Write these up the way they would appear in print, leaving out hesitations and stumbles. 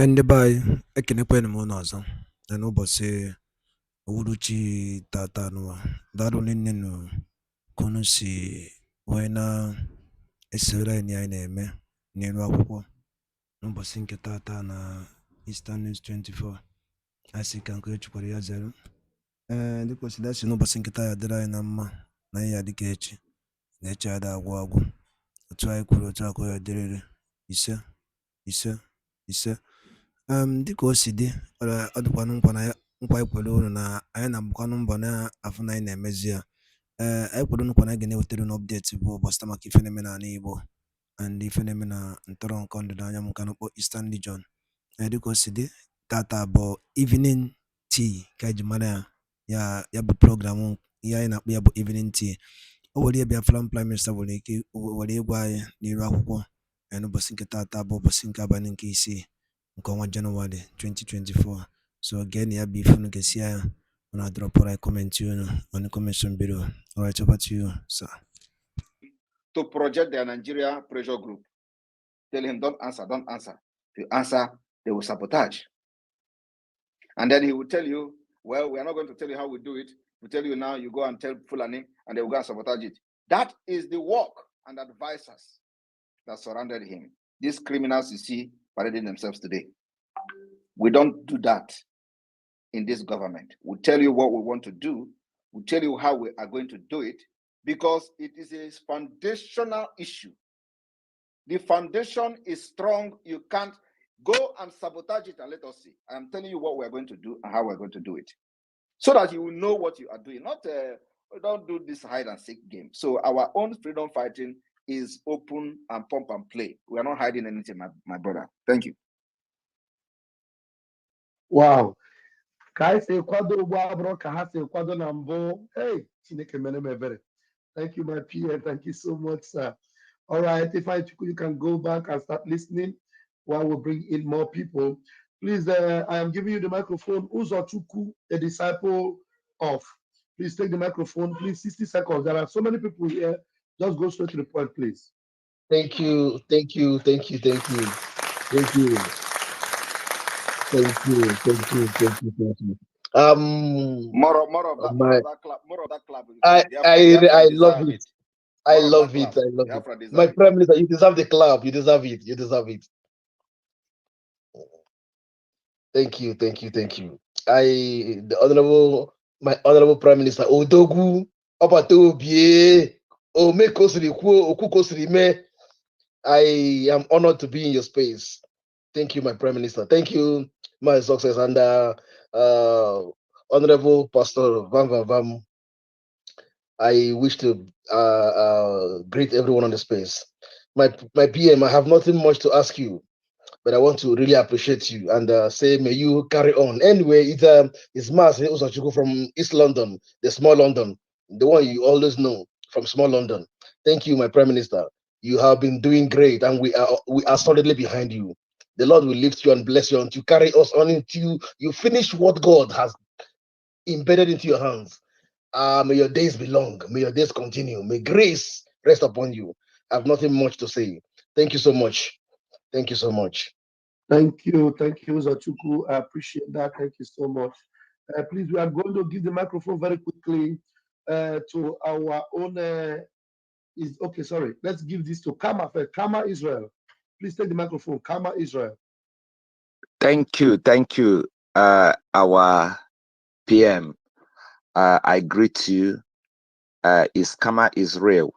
Ndị be anyị ekenekwanụ m unu ọzọ na n'ụbọchị uhuruchi tata n'ụwa. Daalụ nne nụ ka unu si wee na-esoro anyị anyị na-eme n'elu akwụkwọ n'ụbọchị nke tata na Eastern News 24. Asị ka nke echukwara ya zero. Dịka o si dasị n'ụbọchị nkịta ya dịrị anyị na mma na ihe ya dịka echi na echi ada agwụ agwụ. Otu anyị kwuru otu akụ ya dịrịrị ise ise ise. Dịka o si dị, ọ dịkwanụ nkwa anyị kwere unu na anyị na-agbakwanụ mbọ na-afụ na anyị na-emezi ya. Anyị kwere unu nkwa na anyị ga na-ewetara unu ọpdeti bụ gbasara maka ife na-eme n'ala Igbo and ife na-eme na ntọrọ nke ọdịda anyanwụ nke a na-akpọ Eastern Region. Dịka o si dị, tata bụ evening tea ka anyị ji mara ya bụ program ihe anyị na-akpọ ya bụ evening tea. O were BIAFRA Prime Minister nwere ike were ịgwa anyị n'iru akwụkwọ n'ụbọchị nke tata bụ ụbọchị nke abalị nke isii nke ọnwa Jenụwarị 2024. So again, ya bụ ife unu ga-esi ya unu drop a comment on the comment below. All right, over to you, sir. To project their Nigeria pressure group, tell him don't answer, don't answer. If you answer, they will sabotage. And then he will tell you, well, we are not going to tell you how we do it. We tell you now, you go and tell Fulani, and they will go and sabotage it. That is the work and advisors that surrounded him. These criminals you see parading themselves today. We don't do that in this government. We tell you what we want to do. We tell you how we are going to do it because it is a foundational issue. The foundation is strong. You can't go and sabotage it and let us see. I am telling you what we're going to do and how we're going to do it so that you will know what you are doing. Not don't do this hide and seek game. So our own freedom fighting is open and pump and play. We are not hiding anything, my brother. Thank you. Wow. Hey, thank you, my peer. Thank you so much, sir. All right, if you can go back and start listening while we bring in more people. Please, I am giving you the microphone. Uzochukwu, a disciple of. Please take the microphone, please. 60 seconds. There are so many people here. Just go straight to the point, please. Thank you. Thank you. Thank you. Thank you. Thank you. Thank you. Thank you. Thank you. Thank you. More of that clap. More of that clap. I love it. I love it. I love it. My Prime Minister, you deserve the clap. You deserve it. You deserve it. Thank you. Thank you. Thank you. My honorable Prime Minister, Odogu, Opatobie, I am honored to be in your space. Thank you, my Prime Minister. Thank you, my success, and Honorable Pastor Vam. I wish to greet everyone on the space. My PM, I have nothing much to ask you, but I want to really appreciate you and say, may you carry on. Anyway, it's Mas Uzochukwu from East London, the small London, the one you always know from small London. Thank you, my Prime Minister. You have been doing great, and we are solidly behind you. The Lord will lift you and bless you until you carry us on until you finish what God has embedded into your hands. May your days be long. May your days continue. May grace rest upon you. I have nothing much to say. Thank you so much. Thank you so much. Thank you. Thank you, Uzochukwu. I appreciate that. Thank you so much. Please, we are going to give the microphone very quickly to our own. Let's give this to Kama first. Kama Israel. Please take the microphone. Kama Israel. Thank you. Thank you, our PM. I greet you. Is Kama Israel.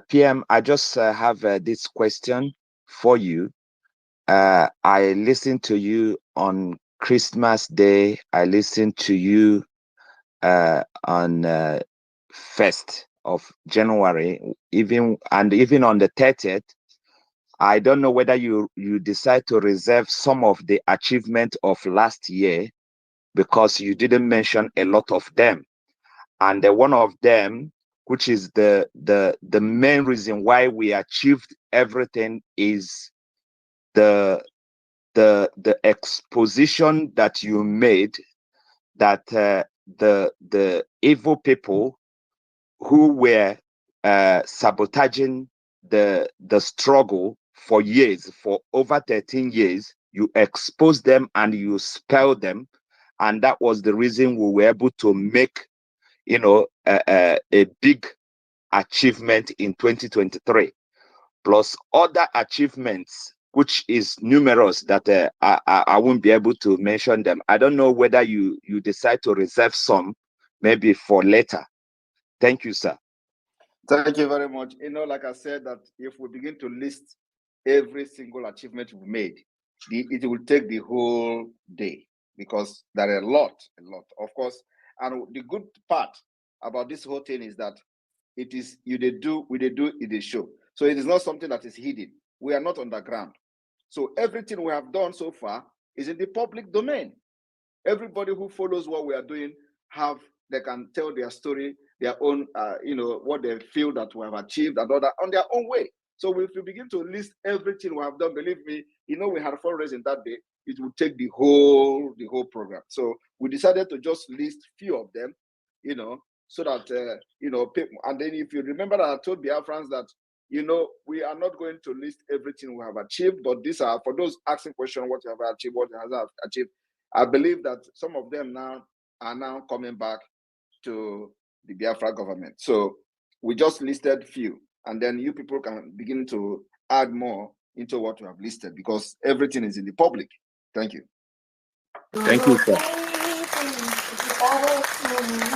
PM, I just have this question for you. I listened to you on Christmas Day. I listened to you on 1st of January, even on the 30th. I don't know whether you decide to reserve some of the achievement of last year because you didn't mention a lot of them. And one of them, which is the main reason why we achieved everything, is the exposition that you made that the evil people who were sabotaging the struggle for years, for over 13 years, you expose them and you spell them. And that was the reason we were able to make, you know, a big achievement in 2023, plus other achievements, which is numerous that I won't be able to mention them. I don't know whether you decide to reserve some, maybe for later. Thank you, sir. Thank you very much. You know, like I said, that if we begin to list every single achievement we made, it will take the whole day, because there are a lot, of course. And the good part about this whole thing is that it is we they do, it is show. So it is not something that is hidden. We are not underground. So everything we have done so far is in the public domain. Everybody who follows what we are doing they can tell their story, their own, you know, what they feel that we have achieved and all that on their own way. So if we begin to list everything we have done, believe me, you know, we had fundraising that day, it would take the whole program. So we decided to just list few of them, you know, so that, you know, and then if you remember that I told Biafrans that, you know, we are not going to list everything we have achieved, but these are for those asking questions, what you have achieved, what you have achieved. I believe that some of them now are coming back to the Biafra government. So we just listed few, and then you people can begin to add more into what you have listed, because everything is in the public. Thank you. Thank you, sir.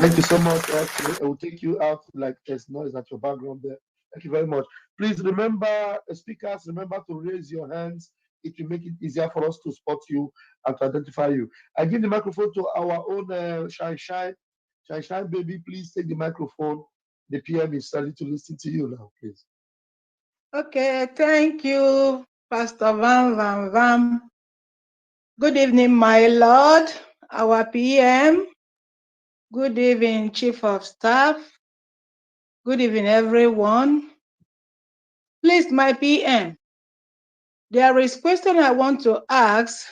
Thank you so much. Actually, I will take you out like there's noise at your background there. Thank you very much. Please remember, speakers, remember to raise your hands. It will make it easier for us to spot you and to identify you. I give the microphone to our own Shine baby. Please take the microphone. The PM is ready to listen to you now, please. Okay, thank you, Pastor Vam. Good evening, my Lord, our PM. Good evening, Chief of Staff. Good evening, everyone. Please, my PM, there is a question I want to ask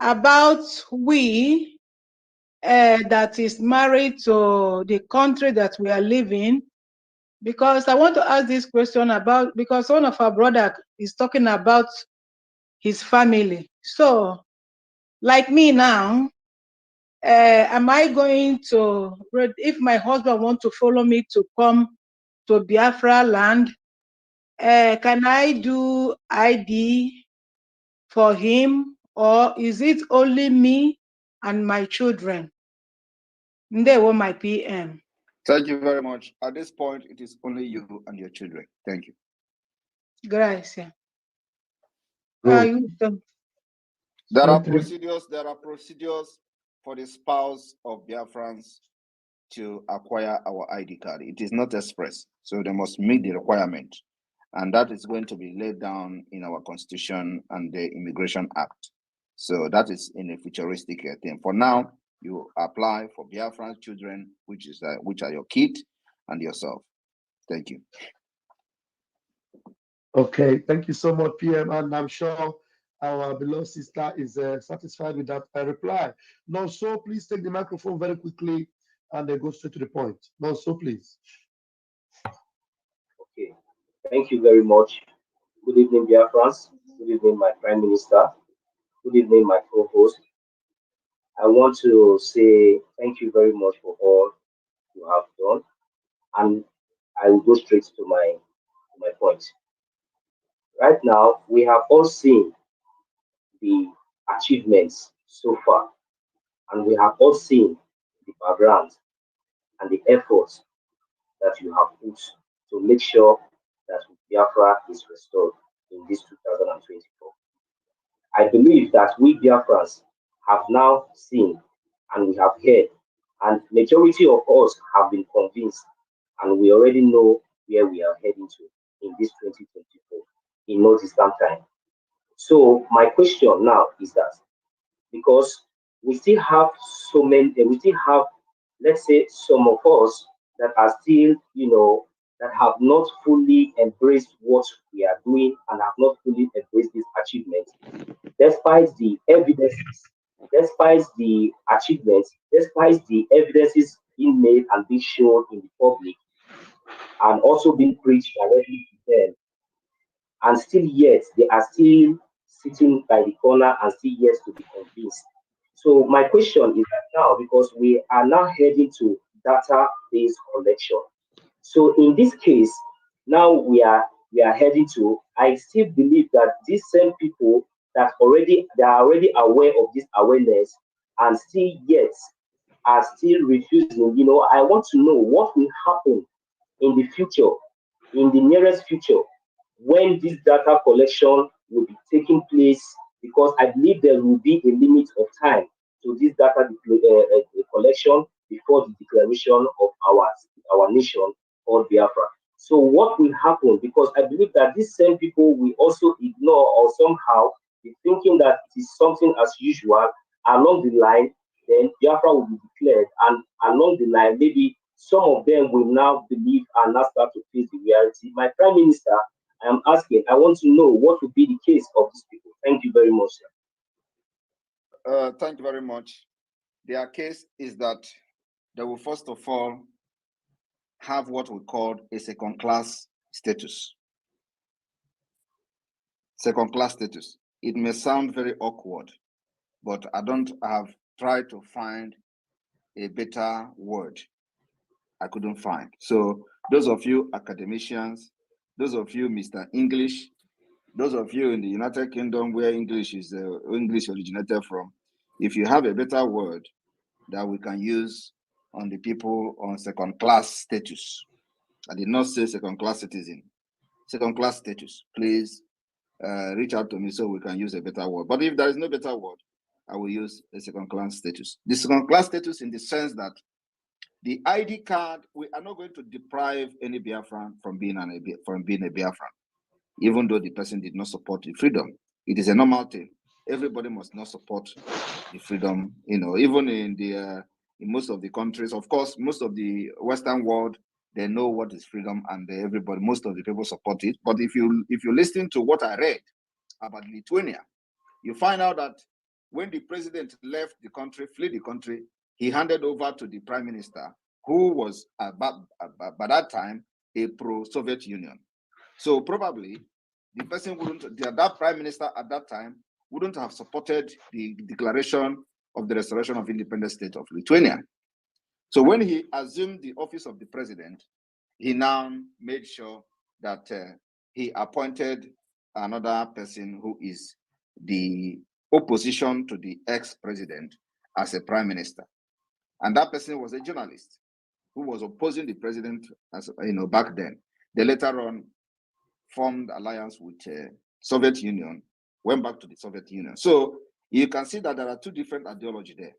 about we that is married to the country that we are living, because I want to ask this question about, because one of our brother is talking about his family. So, like me now, am I going to, if my husband wants to follow me to come to Biafra land, can I do ID for him, or is it only me and my children? They were my PM. Thank you very much. At this point, it is only you and your children. Thank you. Gracias. There are procedures for the spouse of Biafrans to acquire our ID card. It is not express, so they must meet the requirement. And that is going to be laid down in our Constitution and the Immigration Act. So that is in a futuristic thing. For now, you apply for Biafran children, which are your kid and yourself. Thank you. Okay, thank you so much, PM, and I'm sure our beloved sister is satisfied with that reply. No, so please take the microphone very quickly and go straight to the point. No, so please. Okay, thank you very much. Good evening, dear friends. Good evening, my Prime Minister. Good evening, my co-host. I want to say thank you very much for all you have done, and I will go straight to my point. Right now, we have all seen the achievements so far, and we have all seen the background and the efforts that you have put to make sure that Biafra is restored in this 2024. I believe that we Biafrans have now seen and we have heard, and majority of us have been convinced, and we already know where we are heading to in this 2024 in no distant time. So my question now is that, because we still have so many, we still have, let's say, some of us that are still, that have not fully embraced what we are doing and have not fully embraced this achievement, despite the evidences, despite the achievements, despite the evidences being made and being shown in the public, and also being preached directly to them, and still yet they are still sitting by the corner and still yet to be convinced. So my question is that now, because we are now heading to data-based collection. So in this case, now we are heading to. I still believe that these same people they are already aware of this awareness and still yet are still refusing. I want to know what will happen in the future, in the nearest future, when this data collection will be taking place, because I believe there will be a limit of time to this data collection before the declaration of our nation called Biafra. So what will happen? Because I believe that these same people will also ignore or somehow be thinking that it is something as usual along the line. Then Biafra will be declared, and along the line, maybe some of them will now believe and now start to face the reality. My Prime Minister, I am asking, I want to know what will be the case of these people. Thank you very much, sir. Thank you very much. Their case is that they will first of all have what we call a second-class status. Second-class status. It may sound very awkward, but I have tried to find a better word. I couldn't find. So those of you academicians, those of you Mr. English, those of you in the United Kingdom where English originated from, if you have a better word that we can use on the people on second-class status. I did not say second-class citizen. Second-class status. Please reach out to me so we can use a better word. But if there is no better word, I will use a second-class status. The second-class status in the sense that the ID card, we are not going to deprive any Biafran from being a Biafran, even though the person did not support the freedom. It is a normal thing. Everybody must not support the freedom, even in most of the countries. Of course, most of the Western world, they know what is freedom, and most of the people support it. But if you listen to what I read about Lithuania, you find out that when the president left the country, fled the country, he handed over to the prime minister, who was by that time a pro-Soviet Union. So probably the person that prime minister at that time wouldn't have supported the declaration of the restoration of independent state of Lithuania. So when he assumed the office of the president, he now made sure that he appointed another person who is the opposition to the ex-president as a prime minister. And that person was a journalist who was opposing the president back then. They later on formed alliance with Soviet Union, went back to the Soviet Union. So you can see that there are two different ideologies there.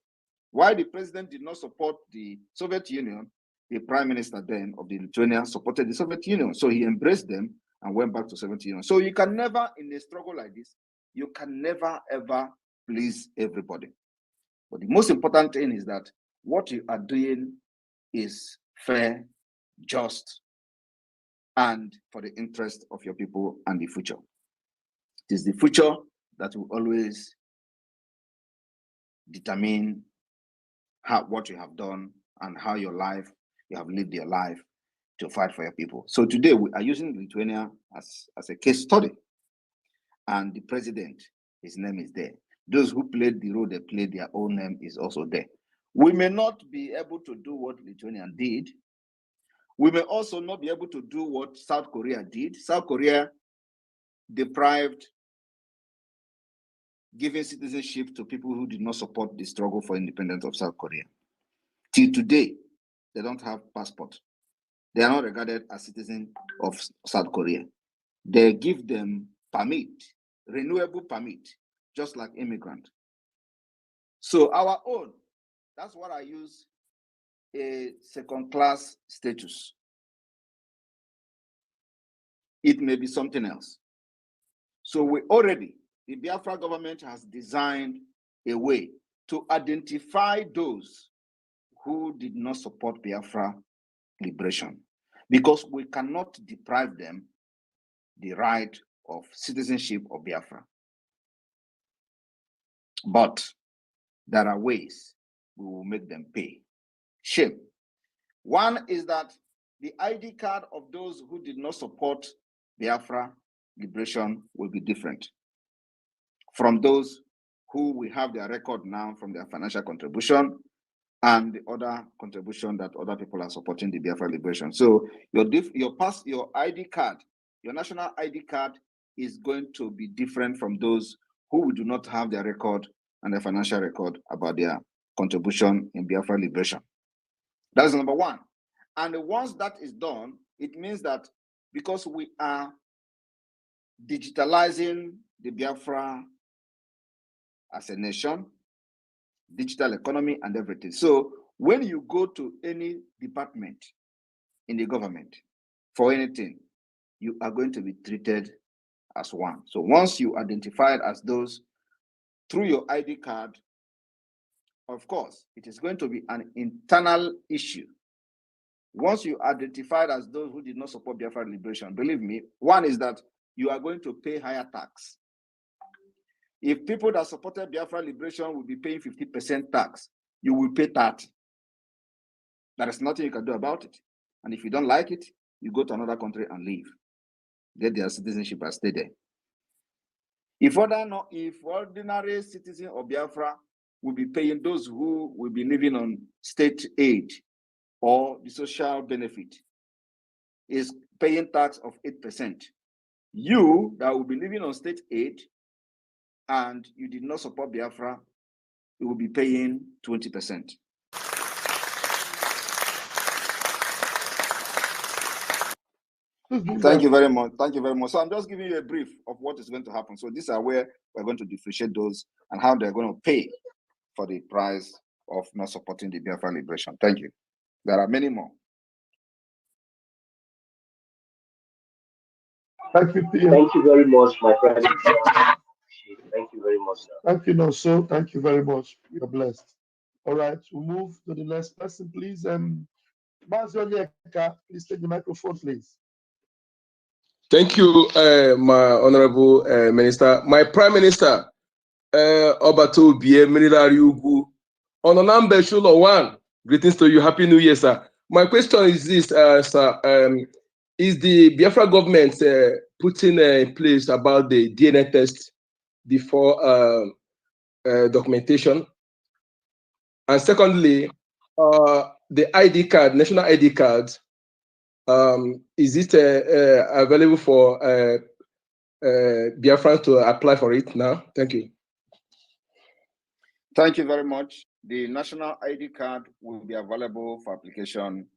Why the president did not support the Soviet Union, the prime minister then of the Lithuania supported the Soviet Union. So he embraced them and went back to Soviet Union. So you can never, in a struggle like this, you can never, ever please everybody. But the most important thing is that what you are doing is fair, just, and for the interest of your people and the future. It is the future that will always determine what you have done and how you have lived your life to fight for your people. So today we are using Lithuania as a case study. And the president, his name is there. Those who played the role they played, their own name is also there. We may not be able to do what Lithuania did. We may also not be able to do what South Korea did. South Korea deprived giving citizenship to people who did not support the struggle for independence of South Korea. Till today, they don't have passport. They are not regarded as citizens of South Korea. They give them permit, renewable permit, just like immigrant. So our own, that's what I use, a second-class status. It may be something else. So the Biafra government has designed a way to identify those who did not support Biafra liberation, because we cannot deprive them the right of citizenship of Biafra. But there are ways we will make them pay. Shame. One is that the ID card of those who did not support Biafra liberation will be different. from those who we have their record now from their financial contribution and the other contribution that other people are supporting the Biafra liberation. So your ID card, your national ID card is going to be different from those who do not have their record and their financial record about their contribution in Biafra liberation. That is number one. And once that is done, it means that because we are digitalizing the Biafra as a nation, digital economy and everything. So when you go to any department in the government for anything, you are going to be treated as one. So once you identified as those through your ID card, of course, it is going to be an internal issue. Once you identified as those who did not support Biafra liberation, believe me, one is that you are going to pay higher tax. If people that supported Biafra liberation will be paying 50% tax, you will pay 30%. There is nothing you can do about it. And if you don't like it, you go to another country and leave. Get their citizenship and stay there. If ordinary citizens of Biafra will be paying those who will be living on state aid or the social benefit is paying tax of 8%. You that will be living on state aid and you did not support Biafra, you will be paying 20%. Thank you very much. Thank you very much. So I'm just giving you a brief of what is going to happen. So these are where we're going to differentiate those and how they're going to pay for the price of not supporting the Biafra liberation. Thank you. There are many more. Thank you, Pierre. Thank you very much, my friend. Thank you very much, sir. Thank you, Noso. Thank you very much. You're blessed. All right, we'll move to the next person, please. Please take the microphone, please. Thank you, my honorable minister. My prime minister, Obato Bie Military Ugu, Ononambe Shulo 1. Greetings to you. Happy New Year, sir. My question is this, sir. Is the Biafra government putting in place about the DNA test before documentation? And secondly, the ID card, national ID card, is it available for Biafrans to apply for it now? Thank you. Thank you very much. The national ID card will be available for application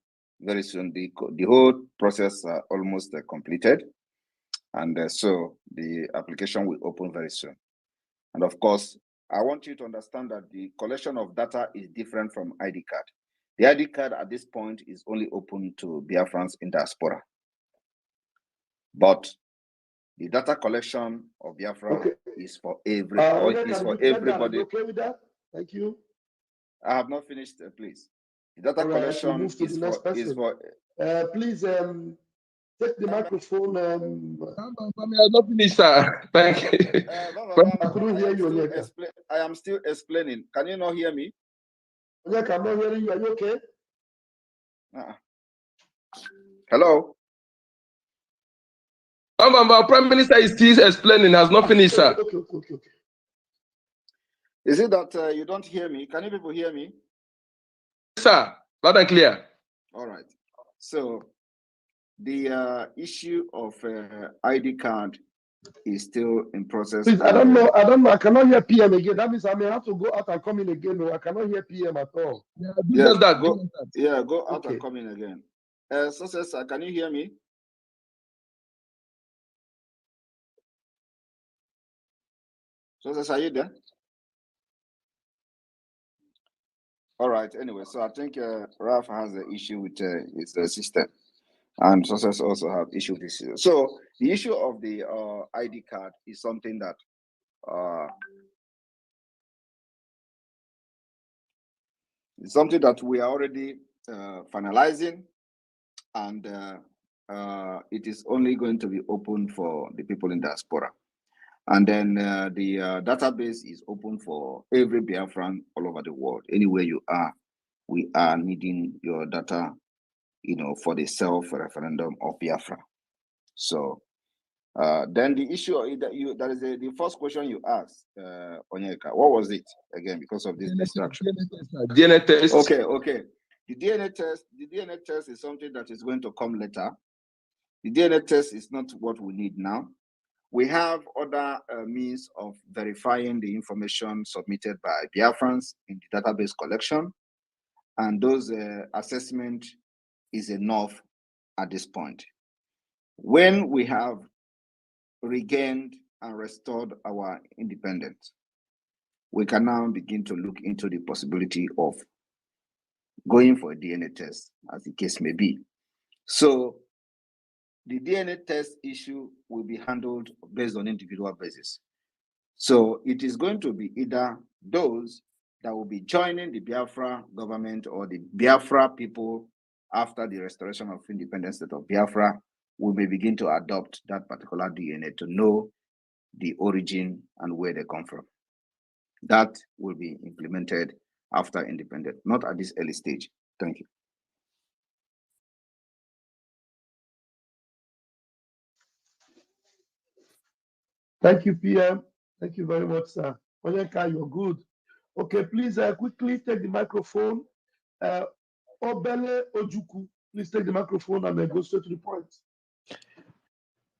very soon. The whole process almost completed. And so the application will open very soon. And of course, I want you to understand that the collection of data is different from ID card. The ID card at this point is only open to Biafrans in diaspora. But the data collection of Biafra is for everybody. Okay with that? Thank you. I have not finished, please. The data collection is for please take the microphone. I'm not finished, sir. Thank you. I couldn't hear you. I am still explaining. Can you not hear me? I'm not hearing you. Are you okay? Hello? Our prime minister is still explaining, has not finished, sir. Okay. Is it that you don't hear me? Can you people hear me? Sir, loud and clear. All right. So the issue of ID card is still in process. Please, I don't know. I cannot hear PM again. That means I may have to go out and come in again. No, I cannot hear PM at all. Go out and come in again. Success, can you hear me? Success, are you there? All right. Anyway, so I think Ralph has an issue with his system, and Success also have issue with this. So the issue of the ID card is something that we are already finalizing, and it is only going to be open for the people in diaspora. And then the database is open for every Biafran all over the world. Anywhere you are, we are needing your data, for the self-referendum of Biafra. So Then the issue that is the first question you asked, Onyeka. What was it again? Because of this distraction. DNA test. Okay. The DNA test is something that is going to come later. The DNA test is not what we need now. We have other means of verifying the information submitted by Biafrans in the database collection, and those assessment is enough at this point. When we have regained and restored our independence, we can now begin to look into the possibility of going for a DNA test, as the case may be. So the DNA test issue will be handled based on individual basis. So it is going to be either those that will be joining the Biafra government or the Biafra people after the restoration of independent state of Biafra will be begin to adopt that particular DNA to know the origin and where they come from. That will be implemented after independence, not at this early stage. Thank you. Thank you, PM. Thank you very much, sir. Onyeka, you're good. Okay, please quickly take the microphone. Obele Ojuku, please take the microphone and go straight to the point.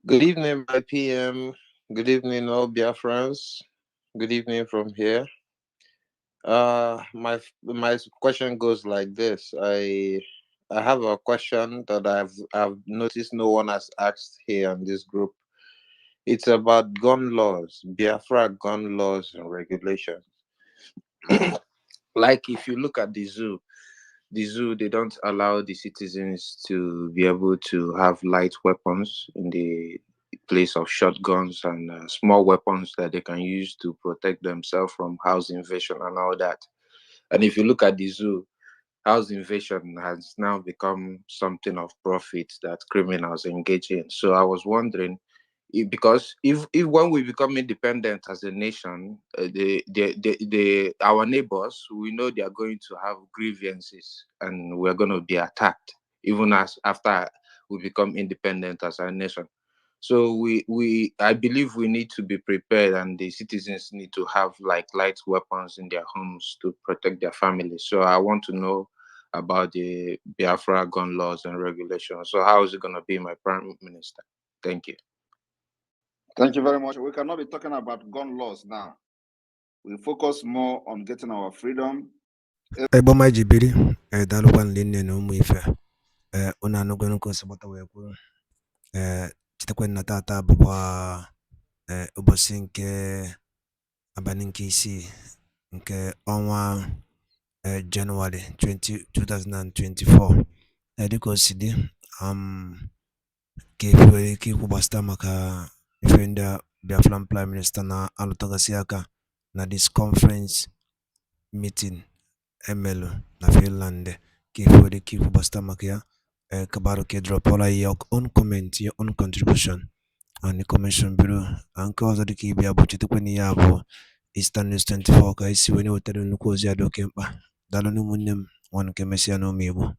Good evening, my PM. Good evening, all Biafrans. Good evening from here. My question goes like this. I have a question that I've noticed no one has asked here on this group. It's about gun laws, Biafra gun laws and regulations. Like if you look at the zoo, they don't allow the citizens to be able to have light weapons in the place of shotguns and small weapons that they can use to protect themselves from house invasion and all that. And if you look at the zoo, house invasion has now become something of profit that criminals engage in. So I was wondering, because if when we become independent as a nation, our neighbors, we know they are going to have grievances and we're going to be attacked even as after we become independent as a nation. So I believe we need to be prepared, and the citizens need to have like light weapons in their homes to protect their families. So I want to know about the Biafra gun laws and regulations. So how is it going to be, my Prime Minister? Thank you. Thank you very much. We cannot be talking about gun laws now. We focus more on getting our freedom. Eboma jibiri dalukwan linne no mu ife una no gwenu ko sabota we kwuru chitakwen na tata bụkwa ụbọchị nke abalị nke isii nke ọnwa January 2024 dịka o si dị ka efe nwere ike ikwu gbasịta maka ife ndị Biafran Prime Minister na-alụtagasị aka na this conference meeting emelu na Finland ka efe nwere ike ikwu gbasịta maka ya Kabaro ke drop all your own comment, your own contribution and the Commission Bureau nke ọzọ dịka ibia bụ chetakwana ya bụ Eastern News 24 ka isi wee wetara nnukwu ozi adị oke mkpa. Daalụ n'ụmụnne m nwa nke mesịa n'ụmụ Igbo.